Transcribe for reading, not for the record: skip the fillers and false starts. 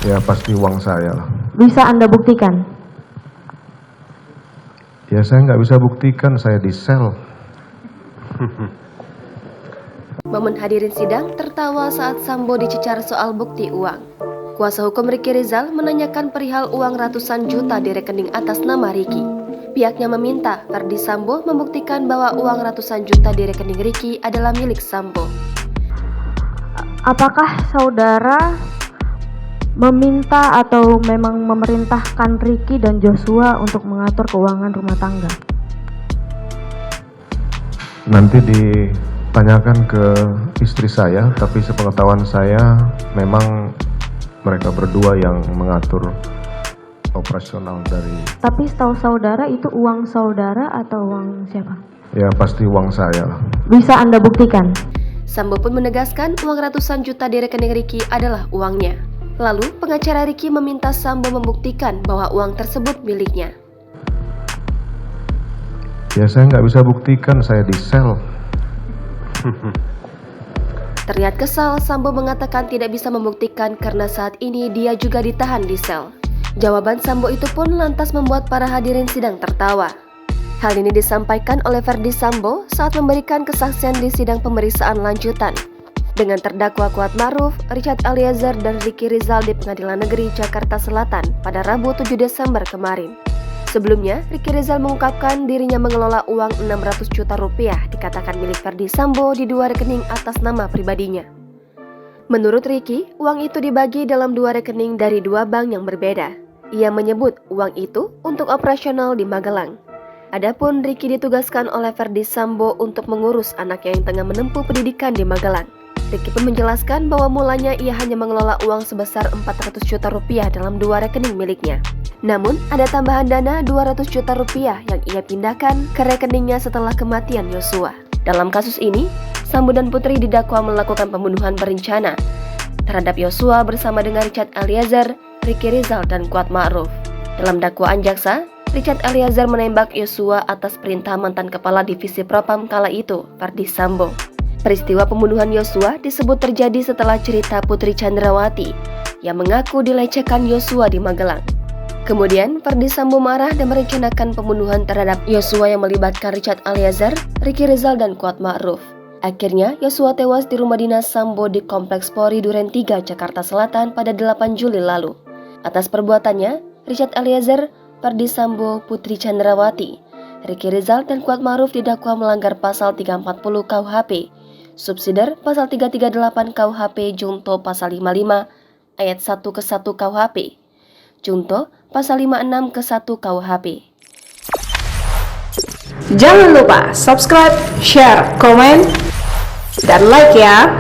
Ya pasti uang saya lah. Bisa Anda buktikan? Ya saya nggak bisa buktikan, saya di sel. Momen hadirin sidang tertawa saat Sambo dicecar soal bukti uang. Kuasa hukum Ricky Rizal menanyakan perihal uang ratusan juta di rekening atas nama Ricky. Pihaknya meminta Ferdi Sambo membuktikan bahwa uang ratusan juta di rekening Ricky adalah milik Sambo. Apakah saudara meminta atau memang memerintahkan Ricky dan Joshua untuk mengatur keuangan rumah tangga? Nanti ditanyakan ke istri saya, tapi sepengetahuan saya memang mereka berdua yang mengatur operasional dari... Tapi setahu saudara itu uang saudara atau uang siapa? Ya pasti uang saya lah. Bisa Anda buktikan? Sambo pun menegaskan uang ratusan juta di rekening Ricky adalah uangnya. Lalu pengacara Ricky meminta Sambo membuktikan bahwa uang tersebut miliknya. Ya saya nggak bisa buktikan, saya di sel. Terlihat kesal, Sambo mengatakan tidak bisa membuktikan karena saat ini dia juga ditahan di sel. Jawaban Sambo itu pun lantas membuat para hadirin sidang tertawa. Hal ini disampaikan oleh Ferdi Sambo saat memberikan kesaksian di sidang pemeriksaan lanjutan dengan terdakwa Kuat Ma'ruf, Richard Eliezer, dan Ricky Rizal di Pengadilan Negeri Jakarta Selatan pada Rabu 7 Desember kemarin. Sebelumnya, Ricky Rizal mengungkapkan dirinya mengelola uang 600 juta rupiah dikatakan milik Ferdi Sambo di dua rekening atas nama pribadinya. Menurut Ricky, uang itu dibagi dalam dua rekening dari dua bank yang berbeda. Ia menyebut uang itu untuk operasional di Magelang. Adapun Ricky ditugaskan oleh Ferdi Sambo untuk mengurus anaknya yang tengah menempuh pendidikan di Magelang. Ricky pun menjelaskan bahwa mulanya ia hanya mengelola uang sebesar 400 juta rupiah dalam dua rekening miliknya. Namun, ada tambahan dana 200 juta rupiah yang ia pindahkan ke rekeningnya setelah kematian Yosua. Dalam kasus ini, Sambo dan Putri didakwa melakukan pembunuhan berencana terhadap Yosua bersama dengan Richard Eliezer, Ricky Rizal, dan Kuat Ma'ruf. Dalam dakwaan jaksa, Richard Eliezer menembak Yosua atas perintah mantan Kepala Divisi Propam kala itu, Ferdi Sambo. Peristiwa pembunuhan Yosua disebut terjadi setelah cerita Putri Chandrawati yang mengaku dilecehkan Yosua di Magelang. Kemudian, Ferdi Sambo marah dan merencanakan pembunuhan terhadap Yosua yang melibatkan Richard Eliezer, Ricky Rizal, dan Kuat Ma'ruf. Akhirnya, Yosua tewas di rumah dinas Sambo di Kompleks Polri Duren 3, Jakarta Selatan pada 8 Juli lalu. Atas perbuatannya, Richard Eliezer, Ferdi Sambo, Putri Chandrawati, Ricky Rizal, dan Kuat Ma'ruf didakwa melanggar pasal 340 KUHP, subsider pasal 338 KUHP, junto pasal 55 ayat 1 ke 1 KUHP, junto pasal 56 ke 1 KUHP. Jangan lupa subscribe, share, komen, dan like ya.